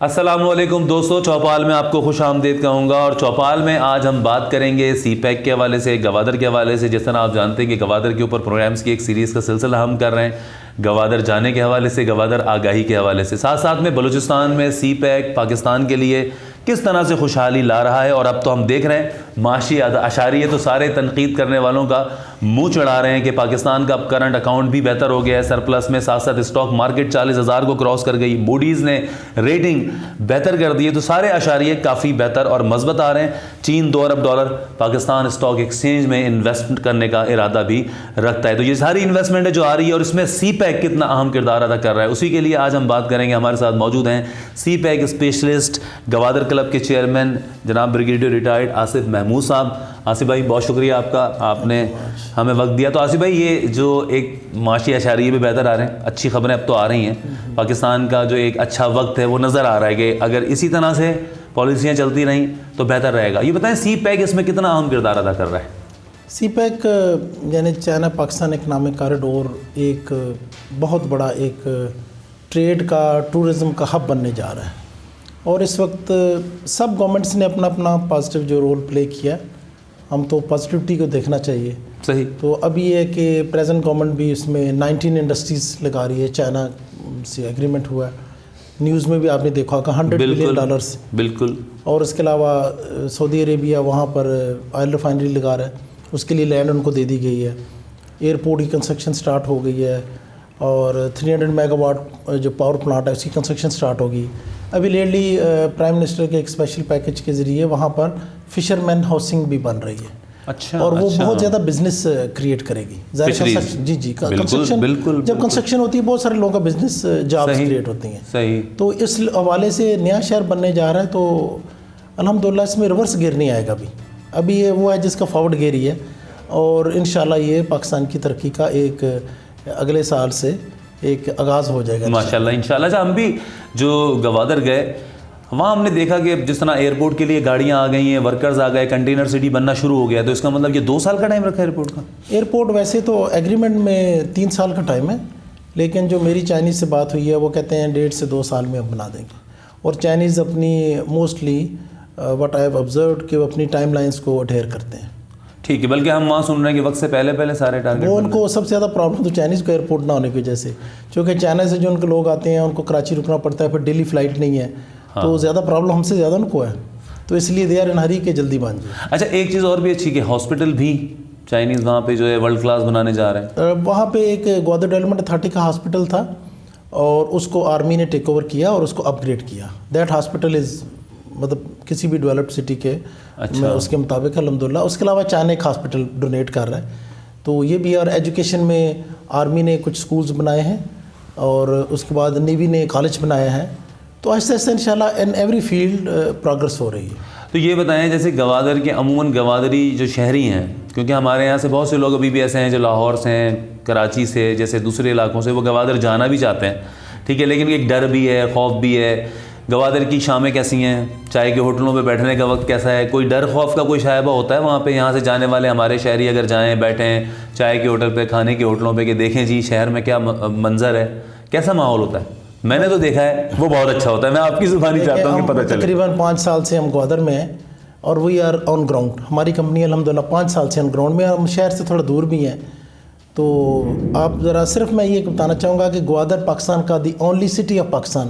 السلام علیکم دوستو، چوپال میں آپ کو خوش آمدید کہوں گا. اور چوپال میں آج ہم بات کریں گے سی پیک کے حوالے سے، گوادر کے حوالے سے. جس طرح آپ جانتے ہیں کہ گوادر کے اوپر پروگرامز کی ایک سیریز کا سلسلہ ہم کر رہے ہیں، گوادر جانے کے حوالے سے، گوادر آگاہی کے حوالے سے. ساتھ ساتھ میں بلوچستان میں سی پیک پاکستان کے لیے کس طرح سے خوشحالی لا رہا ہے. اور اب تو ہم دیکھ رہے ہیں معاشی اشاریے تو سارے تنقید کرنے والوں کا منہ چڑھا رہے ہیں کہ پاکستان کا اب کرنٹ اکاؤنٹ بھی بہتر ہو گیا ہے، سرپلس میں. ساتھ ساتھ اسٹاک مارکیٹ 40,000 کو کراس کر گئی، موڈیز نے ریٹنگ بہتر کر دی ہے. تو سارے اشاریے کافی بہتر اور مثبت آ رہے ہیں. چین $2 ارب پاکستان اسٹاک ایکسچینج میں انویسٹ کرنے کا ارادہ بھی رکھتا ہے. تو یہ ساری انویسٹمنٹ ہے جو آ رہی ہے، اور اس میں سی پیک کتنا اہم کردار ادا کر رہا ہے، اسی کے لیے آج ہم بات کریں گے. ہمارے ساتھ موجود ہیں سی پیک اسپیشلسٹ، گوادر کلب کے چیئرمین جناب بریگیڈیئر ریٹائرڈ آصف محمود صاحب. آصف بھائی بہت شکریہ آپ کا، آپ نے ہمیں وقت دیا. تو آصف بھائی، یہ جو ایک معاشی اشاریے بھی بہتر آ رہے ہیں، اچھی خبریں اب تو آ رہی ہیں، پاکستان کا جو ایک اچھا وقت ہے وہ نظر آ رہا ہے کہ اگر اسی طرح سے پالیسیاں چلتی رہیں تو بہتر رہے گا. یہ بتائیں سی پیک اس میں کتنا اہم کردار ادا کر رہا ہے؟ سی پیک یعنی چائنا پاکستان اکنامک کاریڈور ایک بہت بڑا ایک ٹریڈ کا، ٹورزم کا ہب بننے جا رہا ہے. اور اس وقت سب گورنمنٹس نے اپنا اپنا پازیٹیو جو رول پلے کیا، ہم تو پازیٹیوٹی کو دیکھنا چاہیے. صحیح. تو اب یہ ہے کہ پریزنٹ گورنمنٹ بھی اس میں 19 انڈسٹریز لگا رہی ہے. چائنا سے ایگریمنٹ ہوا ہے، نیوز میں بھی آپ نے دیکھا ہوگا $100 بلین. بالکل. اور اس کے علاوہ سعودی عربیہ وہاں پر آئل ریفائنری لگا رہا ہے، اس کے لیے لینڈ ان کو دے دی گئی ہے. ایئرپورٹ کی کنسٹرکشن سٹارٹ ہو گئی ہے، اور 300 میگا واٹ جو پاور پلانٹ ہے اس کی کنسٹرکشن سٹارٹ ہوگی. ابھی لیٹلی پرائم منسٹر کے ایک اسپیشل پیکج کے ذریعے وہاں پر فشر مین ہاؤسنگ بھی بن رہی ہے. اچھا. اور وہ بہت زیادہ بزنس کریٹ کرے گی. جی کنسٹرکشن، جب کنسٹرکشن ہوتی ہے بہت سارے لوگوں کا بزنس جابس کریٹ ہوتی ہیں. صحیح. تو اس حوالے سے نیا شہر بننے جا رہا ہے، تو الحمدللہ اس میں ریورس گیئر نہیں آئے گا. ابھی یہ وہ ہے جس کا فارورڈ گیئر ہی ہے. اور انشاءاللہ یہ پاکستان کی ترقی کا ایک اگلے سال سے ایک آغاز ہو جائے گا ماشاءاللہ انشاءاللہ. اچھا، ہم بھی جو گوادر گئے وہاں ہم نے دیکھا کہ جس طرح ایئرپورٹ کے لیے گاڑیاں آ گئی ہیں، ورکرز آ گئے، کنٹینر سٹی بننا شروع ہو گیا. تو اس کا مطلب یہ 2 سال کا ٹائم رکھا ہے ایئرپورٹ کا؟ ایئرپورٹ ویسے تو ایگریمنٹ میں 3 سال کا ٹائم ہے، لیکن جو میری چائنیز سے بات ہوئی ہے وہ کہتے ہیں 1.5 سے 2 سال میں اب بنا دیں گے. اور چائنیز اپنی mostly what I have observed کہ وہ اپنی ٹائم لائنس کو اڈھیر کرتے ہیں. ٹھیک ہے. بلکہ ہم وہاں سن رہے ہیں کہ وقت سے پہلے سارے ٹارگیٹ وہ ان کو سب سے زیادہ پرابلم تو چائنیز کو ایئرپورٹ نہ ہونے کی وجہ سے، چونکہ چائنا سے جو ان کے لوگ آتے ہیں ان کو کراچی رکنا پڑتا ہے، پھر ڈیلی فلائٹ نہیں ہے. تو زیادہ پرابلم ہم سے زیادہ ان کو ہے، تو اس لیے دے آر ان ہری کہ جلدی بن جائے. اچھا، ایک چیز اور بھی اچھی کہ ہاسپٹل بھی چائنیز وہاں پہ جو ہے ورلڈ کلاس بنانے جا رہے ہیں. وہاں پہ ایک گوادر ڈیولپمنٹ اتھارٹی کا ہاسپٹل تھا، اور اس کو آرمی نے ٹیک اوور کیا اور اس کو اپ گریڈ کیا. دیٹ ہاسپٹل از مطلب کسی بھی ڈیولپڈ سٹی کے اس کے مطابق الحمدللہ. اس کے علاوہ چائنا ایک ہاسپٹل ڈونیٹ کر رہا ہے. تو یہ بھی. اور ایجوکیشن میں آرمی نے کچھ سکولز بنائے ہیں، اور اس کے بعد نیوی نے کالج بنایا ہے. تو آہستہ آہستہ انشاءاللہ ان ایوری فیلڈ پروگرس ہو رہی ہے. تو یہ بتائیں، جیسے گوادر کے عموماً گوادری جو شہری ہیں، کیونکہ ہمارے یہاں سے بہت سے لوگ ابھی بھی ایسے ہیں جو لاہور سے ہیں، کراچی سے، جیسے دوسرے علاقوں سے، وہ گوادر جانا بھی چاہتے ہیں. ٹھیک ہے، لیکن ایک ڈر بھی ہے، خوف بھی ہے. گوادر کی شامیں کیسی ہیں؟ چائے کے ہوٹلوں پہ بیٹھنے کا وقت کیسا ہے؟ کوئی ڈر خوف کا کوئی شائبہ ہوتا ہے وہاں پہ؟ یہاں سے جانے والے ہمارے شہری اگر جائیں، بیٹھیں چائے کے ہوٹل پہ، کھانے کے ہوٹلوں پہ، کہ دیکھیں جی شہر میں کیا منظر ہے، کیسا ماحول ہوتا ہے؟ میں نے تو دیکھا ہے وہ بہت اچھا ہوتا ہے. میں آپ کی زبانی چاہتا ہوں کہ پتہ چلے. تقریباً 5 سال سے ہم گوادر میں ہیں، اور وی آر آن گراؤنڈ. ہماری کمپنی الحمدللہ 5 سال سے آن گراؤنڈ میں، ہم شہر سے تھوڑا دور بھی ہیں. تو آپ ذرا صرف میں یہ بتانا چاہوں گا کہ گوادر پاکستان کا the only city of Pakistan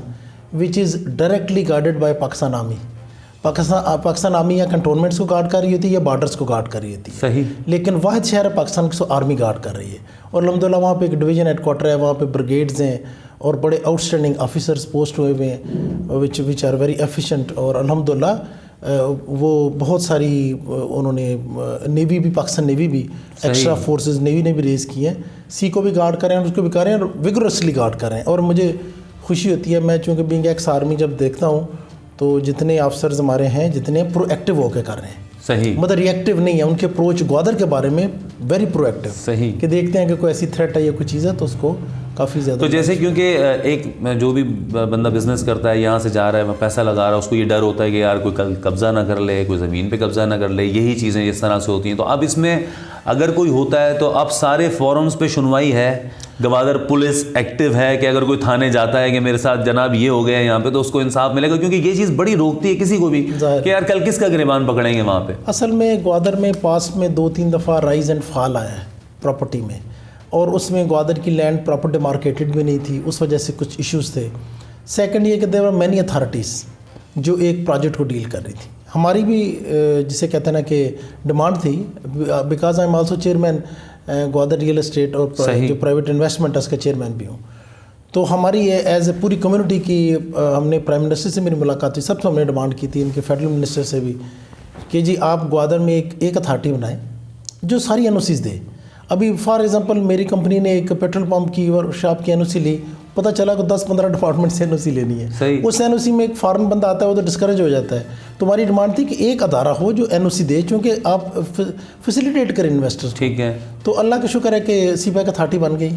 which is directly guarded by Pakistan army. Pakistan army یا کنٹونمنٹس کو گارڈ کر رہی ہوتی ہے یا بارڈرس کو گارڈ کر رہی ہوتی ہے. صحیح. لیکن واحد شہر ہے پاکستان کو آرمی گارڈ کر رہی ہے. اور الحمدللہ وہاں پہ ایک ڈویژن ہیڈ کوارٹر ہے، وہاں پہ بریگیڈز ہیں، اور بڑے آؤٹ اسٹینڈنگ آفیسرز پوسٹ ہوئے ہوئے ہیں وچ آر ویری ایفیشینٹ. اور الحمدللہ وہ بہت ساری انہوں نے نیوی بھی، پاکستان نیوی بھی، ایکسٹرا فورسز نیوی نے بھی ریز کی ہیں. سی کو بھی گارڈ کر رہے ہیں، اس کو بھی کر رہے ہیں، اور وگرسلی گارڈ کر رہے ہیں. اور مجھے خوشی ہوتی ہے، میں چونکہ بینگ ایکس آرمی جب دیکھتا ہوں تو جتنے آفسرز ہمارے ہیں جتنے پرو ایکٹیو ہو کے کر رہے ہیں. صحیح. مطلب ری ایکٹیو نہیں ہے. ان کے اپروچ گوادر کے بارے میں ویری پرو ایکٹیو. صحیح. کہ دیکھتے ہیں کہ کوئی ایسی تھریٹ ہے یا کوئی چیز ہے تو اس کو کافی زیادہ. تو جیسے کیونکہ ایک جو بھی بندہ بزنس کرتا ہے، یہاں سے جا رہا ہے، پیسہ لگا رہا ہے، اس کو یہ ڈر ہوتا ہے کہ یار کوئی قبضہ نہ کر لے، کوئی زمین پہ قبضہ نہ کر لے، یہی چیزیں اس طرح سے ہوتی ہیں. تو اب اس میں اگر کوئی ہوتا ہے تو اب سارے فورمز پہ سنوائی ہے, گوادر پولیس ایکٹیو ہے کہ اگر کوئی تھانے جاتا ہے کہ میرے ساتھ جناب یہ ہو گیا ہے یہاں پہ تو اس کو انصاف ملے گا, کیونکہ یہ چیز بڑی روکتی ہے کسی کو بھی کہ یار کل کس کا گریبان پکڑیں گے وہاں پہ. اصل میں گوادر میں پاس میں 2-3 دفعہ رائز اینڈ فال آیا ہے پراپرٹی میں, اور اس میں گوادر کی لینڈ پراپر ڈیمارکیٹڈ بھی نہیں تھی, اس وجہ سے کچھ ایشوز تھے. سیکنڈ یہ کہ دیر آر مینی اتھارٹیز جو ایک پروجیکٹ کو ڈیل کر رہی تھی. ہماری بھی جسے کہتے ہیں نا کہ ڈیمانڈ تھی, because I am also chairman Gwadar real estate اور جو پرائیویٹ انویسٹمنٹ ہے اس کا چیئرمین بھی ہوں. تو ہماری ایز اے پوری کمیونٹی کی ہم نے پرائم منسٹر سے میری ملاقات ہوئی, سب سے ہم نے ڈیمانڈ کی تھی ان کے فیڈرل منسٹر سے بھی کہ جی آپ گوادر میں ایک اتھارٹی بنائیں جو ساری این او سیز دے. ابھی فار ایگزامپل میری کمپنی نے ایک پیٹرول پمپ کی اور شاپ کی این او سی لی, پتہ چلا کہ 10-15 ڈپارٹمنٹ سے این او سی لینی ہے. اس این او سی میں ایک فارن بندہ آتا ہے وہ تو ڈسکریج ہو جاتا ہے. تو ہماری ڈیمانڈ تھی کہ ایک ادارہ ہو جو این او سی دے, چونکہ آپ فیسیلیٹیٹ کریں انویسٹرز. ٹھیک ہے. تو اللہ کا شکر ہے کہ CPEC اتھارٹی بن گئی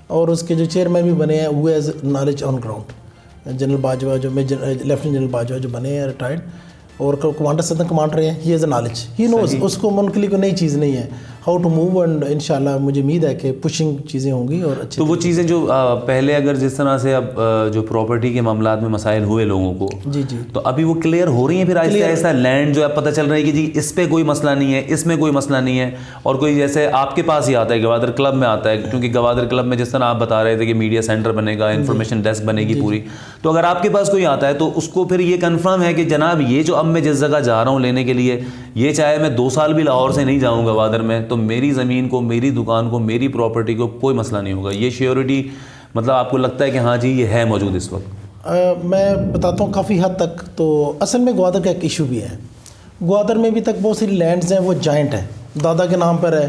اور اس کے جو چیئرمین بھی بنے ہیں وہ as knowledge on ground general Bajwa جو لیفٹیننٹ جنرل باجوہ جو بنے ہیں ریٹائرڈ, اور کمانڈر سدن کمانڈر ہیں, ہی ایز اے نالج, ہی نوز, اس کو منقلی کو نئی چیز نہیں ہے ہاؤ ٹو موو, اینڈ انشاءاللہ مجھے امید ہے کہ پشنگ چیزیں ہوں گی اور اچھی. تو وہ چیزیں جو پہلے اگر جس طرح سے اب جو پراپرٹی کے معاملات میں مسائل ہوئے لوگوں کو, جی تو ابھی وہ کلیئر ہو رہی ہیں پھر آہستہ آہستہ. لینڈ جو ہے پتہ چل رہا ہے کہ جی اس پہ کوئی مسئلہ نہیں ہے, اس میں کوئی مسئلہ نہیں ہے, اور کوئی جیسے آپ کے پاس ہی آتا ہے گوادر کلب میں آتا ہے, کیونکہ گوادر کلب میں جس طرح آپ بتا رہے تھے کہ میڈیا سینٹر بنے گا, انفارمیشن ڈیسک بنے گی پوری, تو اگر آپ کے پاس کوئی آتا ہے تو اس کو پھر یہ کنفرم ہے کہ جناب یہ جو اب میں جس جگہ جا رہا ہوں لینے کے لیے, یہ چاہے میں 2 سال بھی لاہور سے نہیں جاؤں گوادر میں, تو میری زمین کو, میری دکان کو, میری پراپرٹی کو کوئی مسئلہ نہیں ہوگا. یہ شیورٹی مطلب آپ کو لگتا ہے کہ ہاں جی یہ ہے موجود اس وقت؟ میں بتاتا ہوں کافی حد تک. تو اصل میں گوادر کا ایک ایشو بھی ہے. گوادر میں بھی تک بہت ساری لینڈز ہیں وہ جائنٹ ہیں, دادا کے نام پر ہے,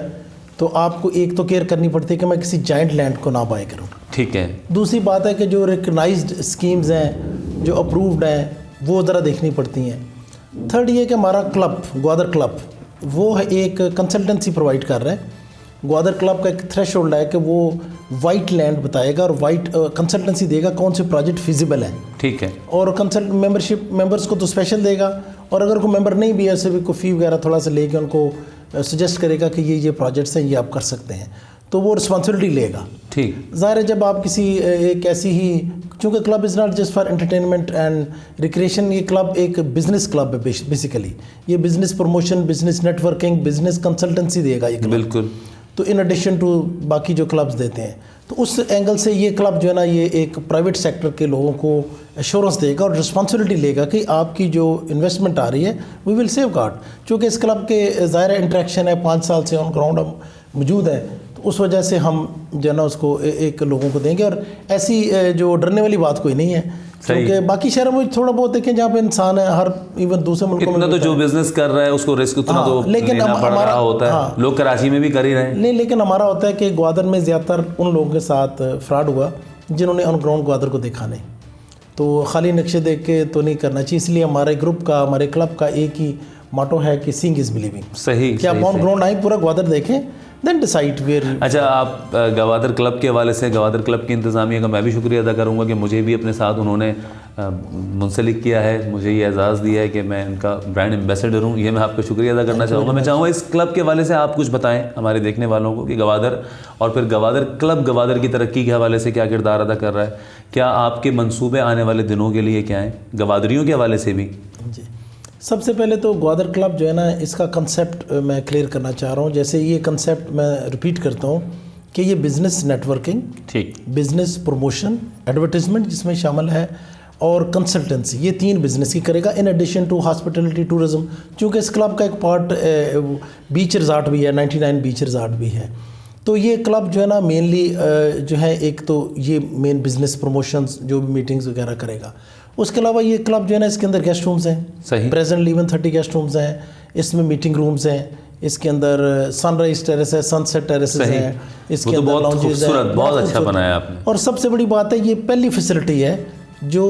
تو آپ کو ایک تو کیئر کرنی پڑتی ہے کہ میں کسی جائنٹ لینڈ کو نہ بائی کروں. ٹھیک ہے. دوسری بات ہے کہ جو ریکگنائزڈ اسکیمز ہیں جو اپرووڈ ہیں وہ ذرا دیکھنی پڑتی ہیں. تھرڈ یہ کہ ہمارا کلب گوادر کلب وہ ایک کنسلٹنسی پرووائڈ کر رہا ہے. گوادر کلب کا ایک تھریش ہولڈ ہے کہ وہ وائٹ لینڈ بتائے گا اور وائٹ کنسلٹنسی دے گا کون سے پروجیکٹ فیزیبل ہیں. ٹھیک ہے. اور ممبرشپ ممبرس کو تو اسپیشل دے گا, اور اگر کوئی ممبر نہیں بھی ہے اسے بھی کوئی فی وغیرہ تھوڑا سا لے کے ان کو سجیسٹ کرے گا کہ یہ پروجیکٹس ہیں یہ آپ کر سکتے ہیں, تو وہ رسپانسبلٹی لے گا. ٹھیک. ظاہر ہے جب آپ کسی ایک ایسی ہی, چونکہ club is not just for entertainment and recreation, یہ کلب ایک بزنس کلب ہے بیسیکلی. یہ business promotion, business networking, business consultancy دے گا یہ کلب. بالکل. تو ان ایڈیشن ٹو باقی جو کلبز دیتے ہیں, تو اس اینگل سے یہ کلب جو ہے نا یہ ایک پرائیویٹ سیکٹر کے لوگوں کو ایشورنس دے گا اور رسپانسبلٹی لے گا کہ آپ کی جو انویسٹمنٹ آ رہی ہے وی ول سیو گارڈ. چونکہ اس کلب کے ظاہر انٹریکشن ہے 5 سال سے آن گراؤنڈ ہم موجود ہیں, تو اس وجہ سے ہم جو ہے نا اس کو ایک لوگوں کو دیں گے. اور ایسی جو ڈرنے والی بات کوئی نہیں ہے, کیونکہ باقی شہروں میں تھوڑا بہت دیکھیں جہاں پہ انسان ہے, ہر ایون دوسرے ملکوں میں تو جو بزنس کر رہا ہے اس کو رسک اتنا تو لینا پڑ رہا ہوتا ہے. لوگ کراچی میں بھی کر ہی رہے ہیں. نہیں, لیکن ہمارا ہوتا ہے کہ گوادر میں زیادہ تر ان لوگوں کے ساتھ فراڈ ہوا جنہوں نے آن گراؤنڈ گوادر کو دیکھا نہیں. تو خالی نقشے دیکھ کے تو نہیں کرنا چاہیے. اس لیے ہمارے گروپ کا, ہمارے کلب کا ایک ہی ماٹو ہے کہ سینگ از بلیونگ. صحیح. کہ آپ آن گراؤنڈ آئیں, پورا گوادر دیکھیں, دین ڈیسائڈ ویئر. اچھا, آپ گوادر کلب کے حوالے سے, گوادر کلب کی انتظامیہ کا میں بھی شکریہ ادا کروں گا کہ مجھے بھی اپنے ساتھ انہوں نے منسلک کیا ہے, مجھے یہ اعزاز دیا ہے کہ میں ان کا برانڈ ایمبیسڈر ہوں. یہ میں آپ کو شکریہ ادا کرنا چاہوں گا. میں چاہوں گا اس کلب کے حوالے سے آپ کچھ بتائیں ہمارے دیکھنے والوں کو کہ گوادر اور پھر گوادر کلب گوادر کی ترقی کے حوالے سے کیا کردار ادا کر رہا ہے, کیا آپ کے منصوبے آنے والے دنوں کے لیے کیا ہیں, گوادریوں کے حوالے سے بھی. جی, سب سے پہلے تو گوادر کلب جو ہے نا اس کا کنسیپٹ میں کلیئر کرنا چاہ رہا ہوں. جیسے یہ کنسیپٹ میں ریپیٹ کرتا ہوں کہ یہ بزنس نیٹ ورکنگ, ٹھیک, بزنس پروموشن, ایڈورٹیزمنٹ جس میں شامل ہے, اور کنسلٹنسی, یہ 3 بزنس کی کرے گا in addition to hospitality tourism. چونکہ اس کلب کا ایک پارٹ بیچ ریزارٹ بھی ہے, 99 بیچ ریزارٹ بھی ہے. تو یہ کلب جو ہے نا مینلی جو ہے ایک تو یہ مین بزنس پروموشنز جو بھی میٹنگز وغیرہ کرے گا. اس کے علاوہ یہ کلب جو ہے نا اس کے اندر گیسٹ رومز ہیں. صحیح. پریزنٹلی ایون 30 گیسٹ رومز ہیں. اس میں میٹنگ رومز ہیں. اس کے اندر سن رائز ٹیرس ہے, سن سیٹ ٹیرسز ہیں. اس کے اندر لاؤنجز ہیں. بہت اچھا بنایا آپ نے. اور سب سے بڑی بات ہے یہ پہلی فیسلٹی ہے جو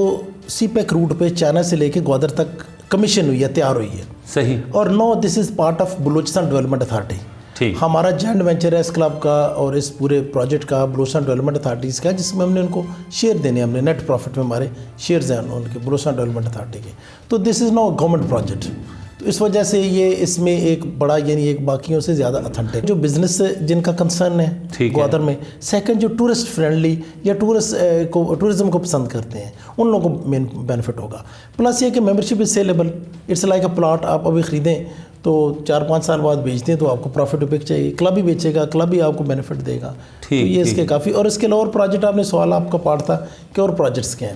CPEC روٹ پہ چائنا سے لے کے گوادر تک کمیشن ہوئی ہے, تیار ہوئی ہے. صحیح. اور now this is part of Balochistan development authority. ہمارا جوائنٹ وینچر ہے اس کلب کا اور اس پورے پروجیکٹ کا بلوچستان ڈیولپمنٹ اتھارٹیز کا, جس میں ہم نے ان کو شیئر دینے, ہم نے نیٹ پروفٹ میں ہمارے شیئرز ہیں ان کے بلوچستان ڈیولپمنٹ اتھارٹی کے. تو دس از نو گورنمنٹ پروجیکٹ. تو تو اس وجہ سے یہ اس میں ایک بڑا یعنی ایک باقیوں سے زیادہ اتھنٹک جو بزنس جن کا کنسرن ہے گوادر میں. سیکنڈ جو ٹورسٹ فرینڈلی یا ٹورزم کو پسند کرتے ہیں ان لوگوں کو مین بینیفٹ ہوگا. پلس یہ کہ membership is saleable. It's like a plot. آپ ابھی خریدیں تو 4-5 سال بعد بیچ دیں تو آپ کو پروفٹ پک چاہیے. کلب ہی بیچے گا, کلب ہی آپ کو بینیفٹ دے گا. تو یہ اس کے کافی. اور اس کے علاوہ اور پروجیکٹ آپ نے سوال آپ کا پارٹ تھا کہ اور پروجیکٹس کیا ہیں.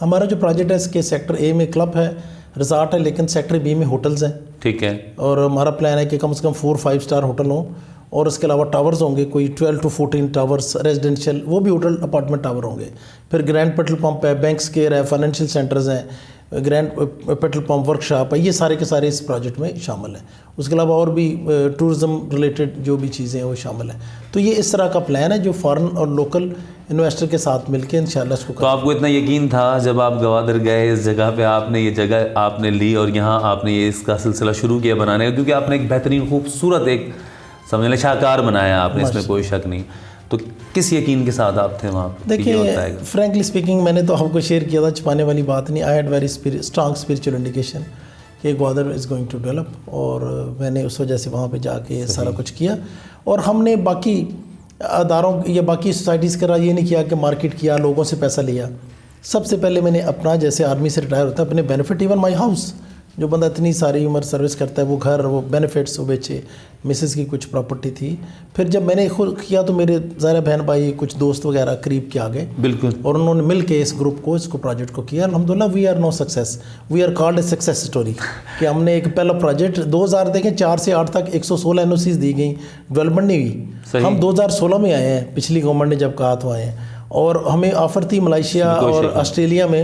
ہمارا جو پروجیکٹ ہے اس کے سیکٹر اے میں کلب ہے, ریزارٹ ہے, لیکن سیکٹر بی میں ہوٹلز ہیں. ٹھیک ہے. اور ہمارا پلان ہے کہ کم سے کم 4-5 اسٹار ہوٹل ہوں, اور اس کے علاوہ ٹاورز ہوں گے کوئی 12 to 14 ٹاورز ریزیڈینشیل, وہ بھی ہوٹل اپارٹمنٹ ٹاور ہوں گے. پھر گرینڈ پیٹرول پمپ ہے, بینکس کیئر ہے, فائنینشیل سینٹرز ہیں, grand petrol pump work shop ہے. یہ سارے کے سارے اس پروجیکٹ میں شامل ہیں. اس کے علاوہ اور بھی ٹورزم ریلیٹڈ جو بھی چیزیں ہیں وہ شامل ہیں. تو یہ اس طرح کا پلان ہے جو فارن اور لوکل انویسٹر کے ساتھ مل کے انشاءاللہ اس کو. تو آپ کو اتنا یقین تھا جب آپ گوادر گئے اس جگہ پہ, آپ نے یہ جگہ آپ نے لی اور یہاں آپ نے یہ اس کا سلسلہ شروع کیا بنانے کا, کیونکہ آپ نے ایک بہترین خوبصورت ایک سمجھ لیں شاہکار بنایا آپ نے, اس میں کوئی شک نہیں. تو کس یقین کے ساتھ آپ تھے وہاں پہ؟ دیکھیے فرینکلی اسپیکنگ میں نے تو آپ کو شیئر کیا تھا, چھپانے والی بات نہیں. I had very strong spiritual indication کہ Gwadar is going to develop, اور میں نے اس وجہ سے وہاں پہ جا کے سارا کچھ کیا. اور ہم نے باقی اداروں یا باقی سوسائٹیز کا یہ نہیں کیا کہ مارکیٹ کیا, لوگوں سے پیسہ لیا. سب سے پہلے میں نے اپنا, جیسے آرمی سے ریٹائر ہوتا ہے, اپنے بینیفٹ, ایون مائی ہاؤس, جو بندہ اتنی ساری عمر سروس کرتا ہے وہ گھر, وہ بینیفٹس وہ بیچے. مسز کی کچھ پراپرٹی تھی. پھر جب میں نے خود کیا تو میرے ظاہر بہن بھائی کچھ دوست وغیرہ قریب کے آ گئے, بالکل, اور انہوں نے مل کے اس گروپ کو, اس کو پروجیکٹ کو کیا. الحمدللہ we are now success, we are called a success story. کہ ہم نے ایک پہلا پروجیکٹ 2000 دیکھیں 4 سے 8 تک 116 NOCs دی گئیں, ڈیولپمنٹ نہیں ہوئی. ہم 2016 میں آئے ہیں, پچھلی گورنمنٹ نے جب کہا تو آئے ہیں. اور ہمیں آفر تھی ملائیشیا اور آسٹریلیا میں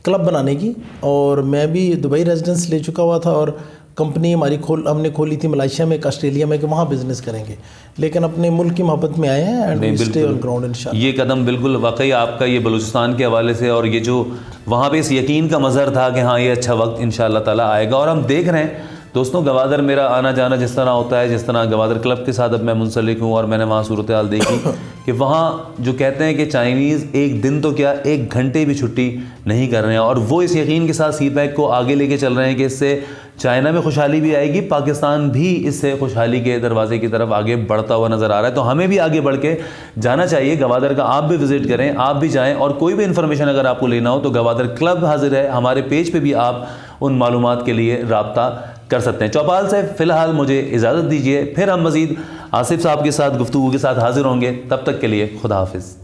کلب بنانے کی, اور میں بھی دبئی ریزیڈنس لے چکا ہوا تھا, اور کمپنی ہماری ہم نے کھولی تھی ملائیشیا میں, آسٹریلیا میں, کہ وہاں بزنس کریں گے. لیکن اپنے ملک کی محبت میں آئے ہیں and we stay on ground انشاءاللہ. یہ قدم بالکل واقعی آپ کا یہ بلوچستان کے حوالے سے, اور یہ جو وہاں پہ اس یقین کا مظہر تھا کہ ہاں یہ اچھا وقت انشاءاللہ تعالیٰ آئے گا. اور ہم دیکھ رہے ہیں دوستوں, گوادر میرا آنا جانا جس طرح ہوتا ہے, جس طرح گوادر کلب کے ساتھ اب میں منسلک ہوں, اور میں نے وہاں صورتحال دیکھی کہ وہاں جو کہتے ہیں کہ چائنیز ایک دن تو کیا 1 گھنٹے بھی چھٹی نہیں کر رہے ہیں, اور وہ اس یقین کے ساتھ سی پیک کو آگے لے کے چل رہے ہیں کہ اس سے چائنا میں خوشحالی بھی آئے گی, پاکستان بھی اس سے خوشحالی کے دروازے کی طرف آگے بڑھتا ہوا نظر آ رہا ہے. تو ہمیں بھی آگے بڑھ کے جانا چاہیے. گوادر کا آپ بھی وزٹ کریں, آپ بھی جائیں, اور کوئی بھی انفارمیشن اگر آپ کو لینا ہو تو گوادر کلب حاضر ہے. ہمارے پیج پہ بھی آپ ان معلومات کے لیے رابطہ کر سکتے ہیں. چوپال سے فی الحال مجھے اجازت دیجیے, پھر ہم مزید آصف صاحب کے ساتھ گفتگو کے ساتھ حاضر ہوں گے. تب تک کے لیے خدا حافظ.